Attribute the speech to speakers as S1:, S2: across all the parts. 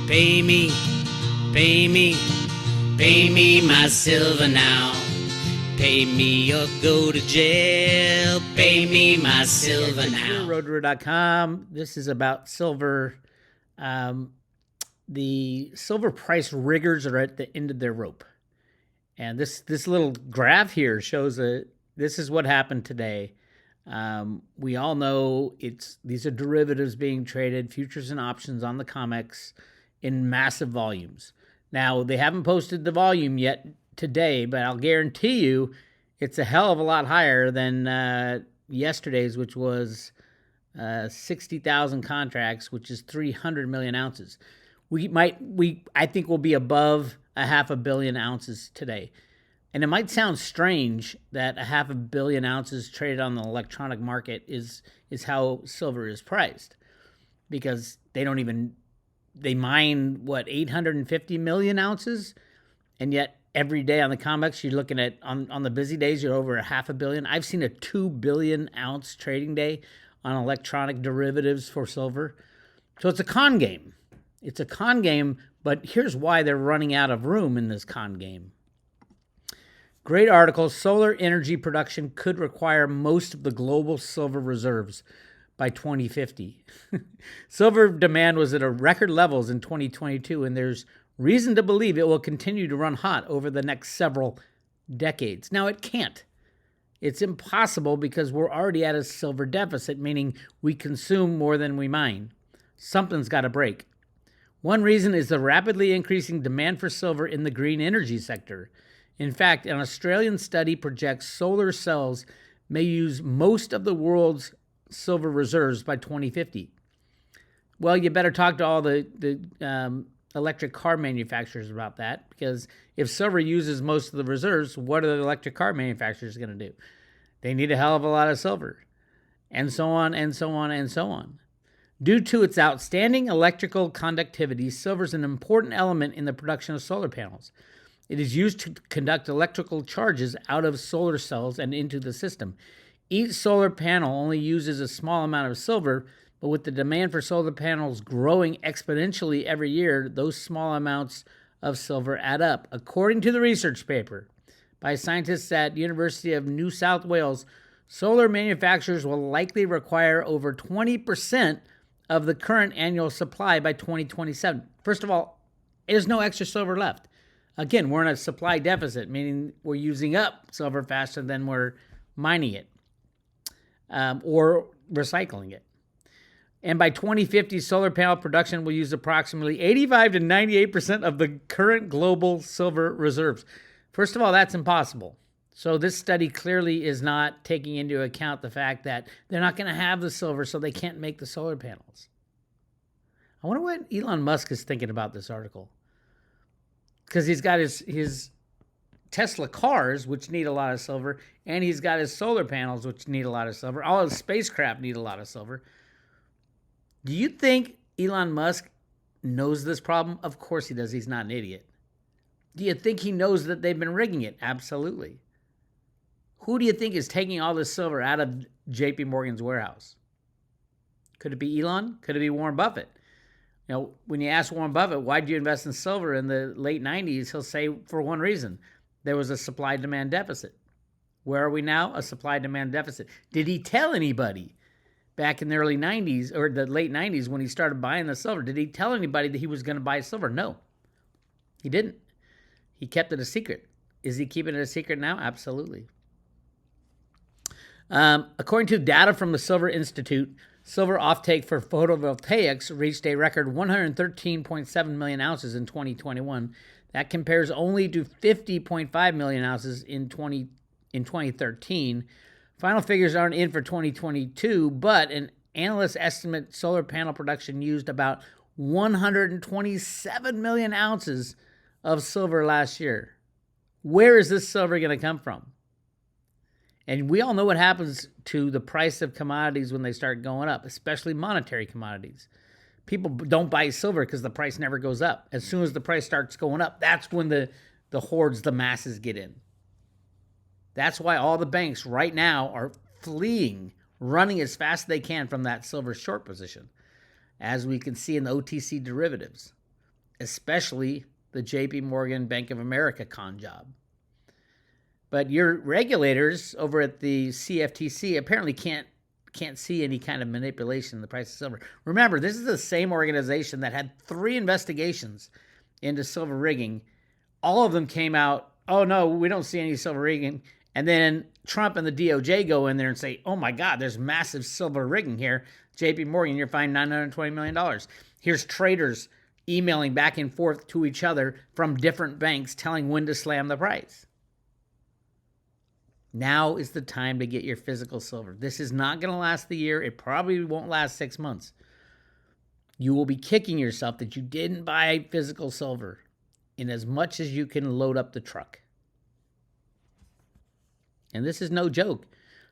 S1: Pay me, pay me, pay me my silver now. Pay me or go to jail. Pay me my silver now.
S2: Roadrunner.com. This is about silver. The silver price riggers are at the end of their rope. And this little graph here shows this is what happened today. We all know these are derivatives being traded, futures and options on the COMEX in massive volumes. Now, they haven't posted the volume yet today, but I'll guarantee you it's a hell of a lot higher than yesterday's, which was 60,000 contracts, which is 300 million ounces. I think we'll be above 500 million ounces today. And it might sound strange that 500 million ounces traded on the electronic market is how silver is priced, because they mine 850 million ounces, and yet every day on the COMEX you're looking at on the busy days you're over 500 million. I've seen a 2 billion ounce trading day on electronic derivatives for silver. So it's a con game. It's a con game, but here's why they're running out of room in this con game. Great article. Solar energy production could require most of the global silver reserves by 2050. Silver demand was at a record levels in 2022, and there's reason to believe it will continue to run hot over the next several decades. Now, it can't. It's impossible because we're already at a silver deficit, meaning we consume more than we mine. Something's got to break. One reason is the rapidly increasing demand for silver in the green energy sector. In fact, an Australian study projects solar cells may use most of the world's silver reserves by 2050. Well, you better talk to all the electric car manufacturers about that, because if silver uses most of the reserves, what are the electric car manufacturers going to do? They need a hell of a lot of silver, and so on, and so on, and so on. Due to its outstanding electrical conductivity, silver is an important element in the production of solar panels. It is used to conduct electrical charges out of solar cells and into the system. Each solar panel only uses a small amount of silver, but with the demand for solar panels growing exponentially every year, those small amounts of silver add up. According to the research paper by scientists at University of New South Wales, solar manufacturers will likely require over 20% of the current annual supply by 2027. First of all, there's no extra silver left. Again, we're in a supply deficit, meaning we're using up silver faster than we're mining it or recycling it. And by 2050, solar panel production will use approximately 85 to 98% of the current global silver reserves. First of all, that's impossible. So this study clearly is not taking into account the fact that they're not going to have the silver, so they can't make the solar panels. I wonder what Elon Musk is thinking about this article. Because he's got his Tesla cars, which need a lot of silver, and he's got his solar panels, which need a lot of silver. All his spacecraft need a lot of silver. Do you think Elon Musk knows this problem? Of course he does. He's not an idiot. Do you think he knows that they've been rigging it? Absolutely. Who do you think is taking all this silver out of JP Morgan's warehouse? Could it be Elon? Could it be Warren Buffett? You know, when you ask Warren Buffett, why did you invest in silver in the late 90s? He'll say, for one reason, there was a supply-demand deficit. Where are we now? A supply-demand deficit. Did he tell anybody back in the early 90s or the late 90s when he started buying the silver? Did he tell anybody that he was going to buy silver? No, he didn't. He kept it a secret. Is he keeping it a secret now? Absolutely. According to data from the Silver Institute, silver offtake for photovoltaics reached a record 113.7 million ounces in 2021. That compares only to 50.5 million ounces in 2013. Final figures aren't in for 2022, but an analyst estimate solar panel production used about 127 million ounces of silver last year. Where is this silver going to come from? And we all know what happens to the price of commodities when they start going up, especially monetary commodities. People don't buy silver because the price never goes up. As soon as the price starts going up, that's when the hordes, the masses get in. That's why all the banks right now are fleeing, running as fast as they can from that silver short position, as we can see in the OTC derivatives. especially the JP Morgan Bank of America con job. But your regulators over at the CFTC apparently can't see any kind of manipulation in the price of silver. Remember, this is the same organization that had 3 investigations into silver rigging. All of them came out, oh no, we don't see any silver rigging. And then Trump and the DOJ go in there and say, oh my God, there's massive silver rigging here. JP Morgan, you're fined $920 million. Here's traders emailing back and forth to each other from different banks telling when to slam the price. Now is the time to get your physical silver. This is not going to last the year. It probably won't last 6 months. You will be kicking yourself that you didn't buy physical silver in as much as you can load up the truck. And this is no joke.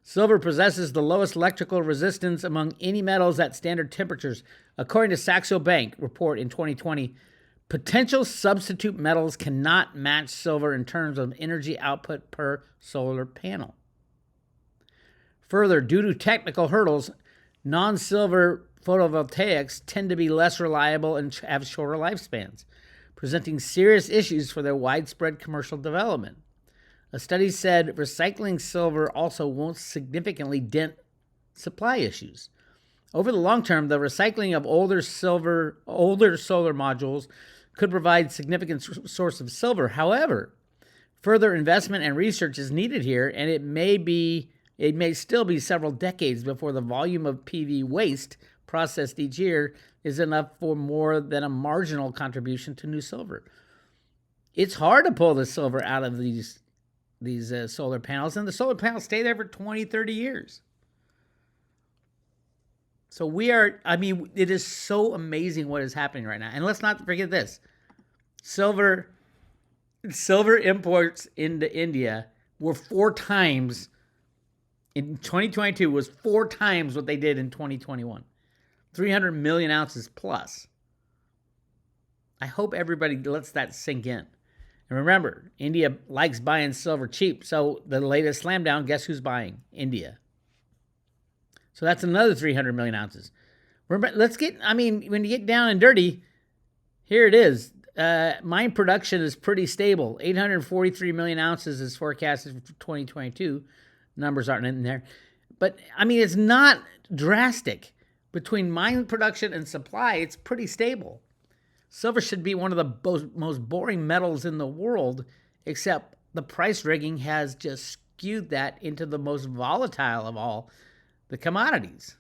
S2: Silver possesses the lowest electrical resistance among any metals at standard temperatures. According to Saxo Bank report in 2020, potential substitute metals cannot match silver in terms of energy output per solar panel. Further, due to technical hurdles, non-silver photovoltaics tend to be less reliable and have shorter lifespans, presenting serious issues for their widespread commercial development. A study said recycling silver also won't significantly dent supply issues. Over the long term, the recycling of older solar modules could provide significant source of silver. However, further investment and research is needed here, and it may still be several decades before the volume of PV waste processed each year is enough for more than a marginal contribution to new silver. It's hard to pull the silver out of these solar panels, and the solar panels stay there for 20, 30 years. So it is so amazing what is happening right now. And let's not forget this. Silver imports into India were 4 times, in 2022, was 4 times what they did in 2021. 300 million ounces plus. I hope everybody lets that sink in. And remember, India likes buying silver cheap. So the latest slam down, guess who's buying? India. So that's another 300 million ounces. When you get down and dirty, here it is. Mine production is pretty stable. 843 million ounces is forecasted for 2022. Numbers aren't in there. But, it's not drastic. Between mine production and supply, it's pretty stable. Silver should be one of the most boring metals in the world, except the price rigging has just skewed that into the most volatile of all the commodities.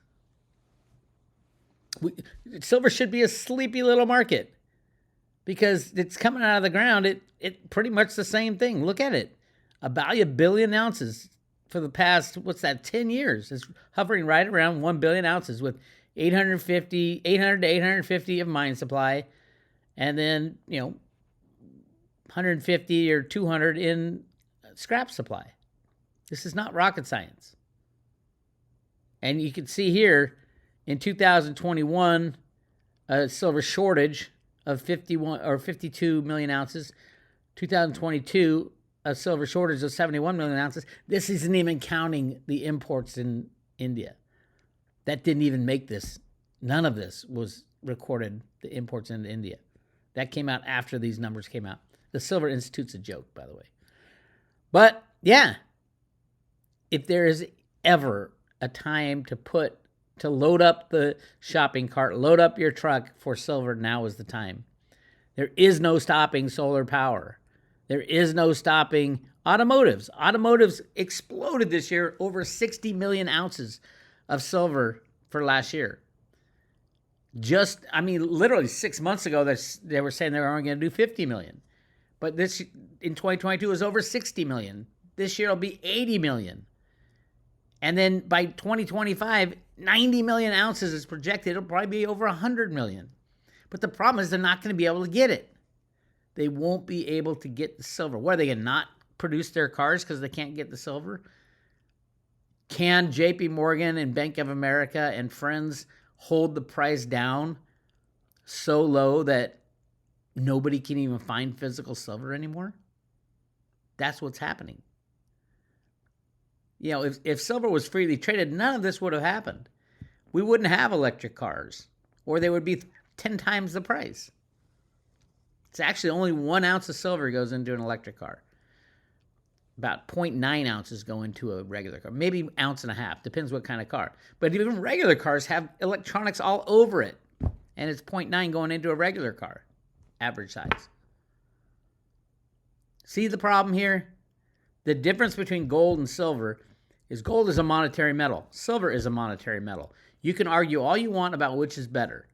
S2: Silver should be a sleepy little market because it's coming out of the ground. It pretty much the same thing. Look at it. About 1 billion ounces for the past, 10 years. It's hovering right around 1 billion ounces with 800 to 850 of mine supply. And then, 150 or 200 in scrap supply. This is not rocket science. And you can see here, in 2021, a silver shortage of 51 or 52 million ounces. 2022, a silver shortage of 71 million ounces. This isn't even counting the imports in India. That didn't even make this. None of this was recorded, the imports into India. That came out after these numbers came out. The Silver Institute's a joke, by the way. But, yeah, if there is ever a time to load up the shopping cart, load up your truck for silver, now is the time. There is no stopping solar power. There is no stopping automotives. Automotives exploded this year, over 60 million ounces of silver for last year. Literally 6 months ago, they were saying they were only going to do 50 million. But this, in 2022, was over 60 million. This year, it'll be 80 million. And then by 2025, 90 million ounces is projected. It'll probably be over 100 million. But the problem is they're not going to be able to get it. They won't be able to get the silver. What, are they going to not produce their cars because they can't get the silver? Can JP Morgan and Bank of America and friends hold the price down so low that nobody can even find physical silver anymore? That's what's happening. If silver was freely traded, none of this would have happened. We wouldn't have electric cars, or they would be 10 times the price. It's actually only 1 ounce of silver goes into an electric car. About 0.9 ounces go into a regular car. Maybe 1.5 ounces, depends what kind of car. But even regular cars have electronics all over it. And it's 0.9 going into a regular car, average size. See the problem here? The difference between gold and silver is gold is a monetary metal. Silver is a monetary metal. You can argue all you want about which is better.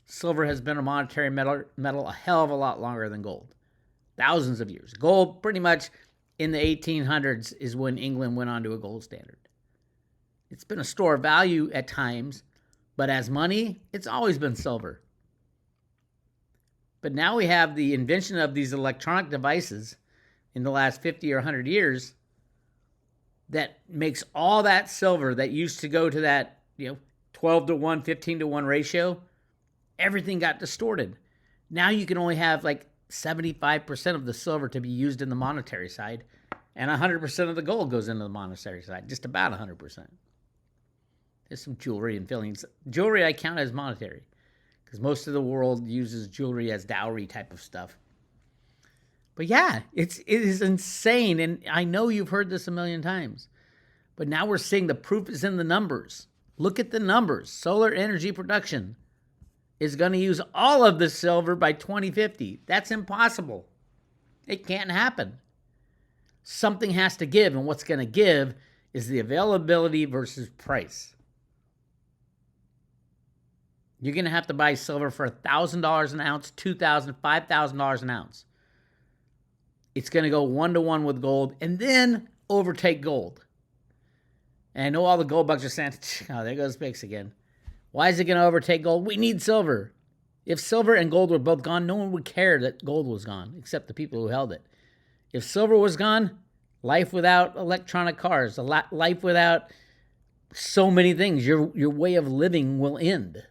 S2: Silver has been a monetary metal a hell of a lot longer than gold. Thousands of years. Gold, pretty much in the 1800s, is when England went on to a gold standard. It's been a store of value at times, but as money, it's always been silver. But now we have the invention of these electronic devices in the last 50 or 100 years that makes all that silver that used to go to that 12 to 1, 15 to 1 ratio, everything got distorted. Now you can only have like 75% of the silver to be used in the monetary side, and 100% of the gold goes into the monetary side, just about 100%. There's some jewelry and fillings. Jewelry I count as monetary because most of the world uses jewelry as dowry type of stuff. But yeah, it is insane, and I know you've heard this a million times, but now we're seeing the proof is in the numbers. Look at the numbers. Solar energy production is going to use all of the silver by 2050. That's impossible. It can't happen. Something has to give, and what's going to give is the availability versus price. You're going to have to buy silver for $1,000 an ounce, $2,000, $5,000 an ounce. It's going to go 1-to-1 with gold and then overtake gold. And I know all the gold bugs are saying, oh, there goes Bix again. Why is it going to overtake gold? We need silver. If silver and gold were both gone, no one would care that gold was gone, except the people who held it. If silver was gone, life without electronic cars, life without so many things, your way of living will end.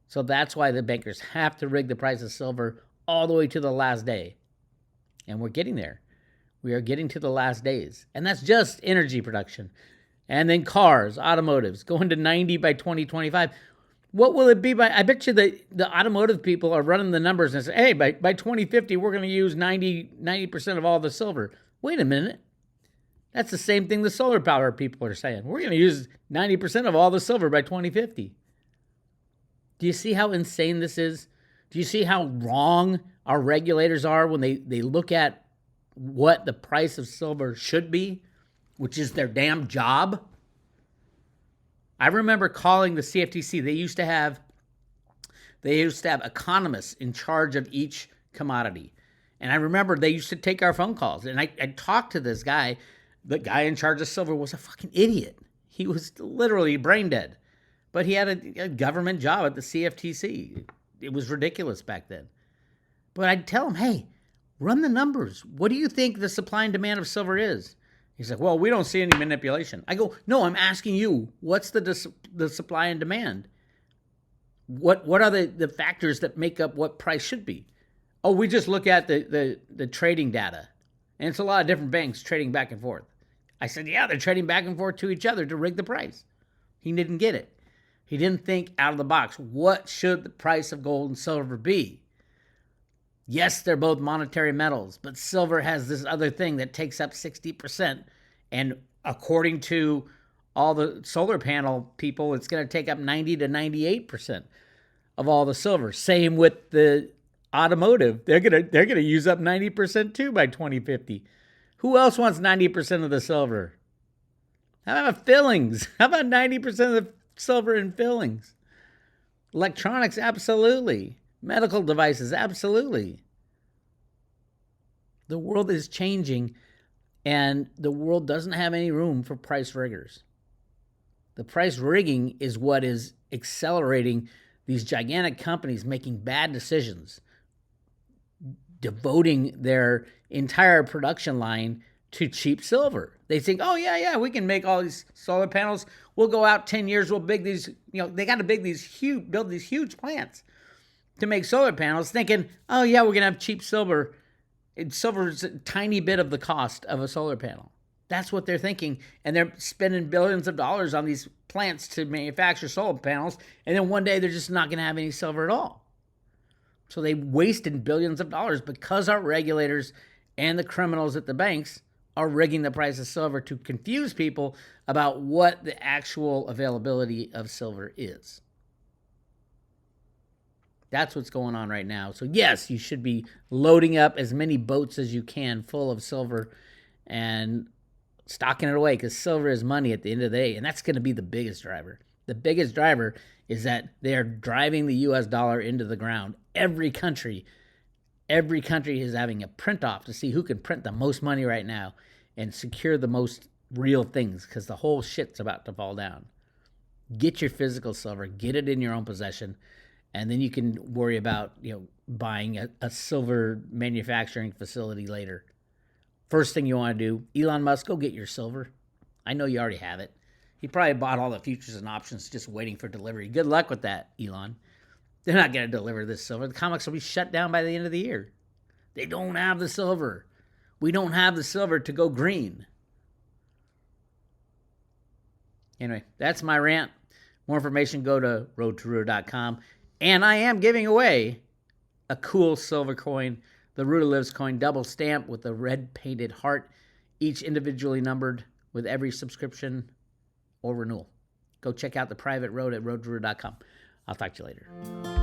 S2: So that's why the bankers have to rig the price of silver all the way to the last day. And we're getting there. We are getting to the last days. And that's just energy production. And then cars, automotives, going to 90 by 2025. What will it be by? I bet you the automotive people are running the numbers and say, hey, by 2050, we're going to use 90% of all the silver. Wait a minute. That's the same thing the solar power people are saying. We're going to use 90% of all the silver by 2050. Do you see how insane this is? Do you see how wrong our regulators are when they look at what the price of silver should be, which is their damn job? I remember calling the CFTC. They used to have economists in charge of each commodity. And I remember they used to take our phone calls. And I talked to this guy. The guy in charge of silver was a fucking idiot. He was literally brain dead. But he had a government job at the CFTC. It was ridiculous back then. But I'd tell him, hey, run the numbers. What do you think the supply and demand of silver is? He's like, well, we don't see any manipulation. I go, no, I'm asking you, what's the supply and demand? What are the factors that make up what price should be? Oh, we just look at the trading data. And it's a lot of different banks trading back and forth. I said, yeah, they're trading back and forth to each other to rig the price. He didn't get it. He didn't think out of the box. What should the price of gold and silver be? Yes, they're both monetary metals, but silver has this other thing that takes up 60%. And according to all the solar panel people, it's going to take up 90 to 98% of all the silver. Same with the automotive. They're going to use up 90% too by 2050. Who else wants 90% of the silver? How about fillings? How about 90% of the silver in fillings? Electronics, absolutely. Medical devices, absolutely. The world is changing, and the world doesn't have any room for price riggers. The price rigging is what is accelerating these gigantic companies making bad decisions, devoting their entire production line to cheap silver. They think, oh, yeah, we can make all these solar panels. We'll go out 10 years, we'll build these, they got to build these huge plants to make solar panels, thinking, oh, yeah, we're going to have cheap silver. Silver's a tiny bit of the cost of a solar panel. That's what they're thinking. And they're spending billions of dollars on these plants to manufacture solar panels. And then one day they're just not going to have any silver at all. So they wasted billions of dollars because our regulators and the criminals at the banks are rigging the price of silver to confuse people about what the actual availability of silver is. That's what's going on right now. So yes, you should be loading up as many boats as you can full of silver and stocking it away, because silver is money at the end of the day, and that's going to be the biggest driver. The biggest driver is that they are driving the US dollar into the ground. Every country is having a print off to see who can print the most money right now and secure the most real things, because the whole shit's about to fall down. Get your physical silver, get it in your own possession, and then you can worry about, buying a silver manufacturing facility later. First thing you want to do, Elon Musk, go get your silver. I know you already have it. He probably bought all the futures and options just waiting for delivery. Good luck with that, Elon. They're not going to deliver this silver. The comics will be shut down by the end of the year. They don't have the silver. We don't have the silver to go green. Anyway, that's my rant. More information, go to roadtoruler.com. And I am giving away a cool silver coin, the Ruta Lives coin, double stamp with a red painted heart, each individually numbered with every subscription or renewal. Go check out the private road at roadtoruler.com. I'll talk to you later.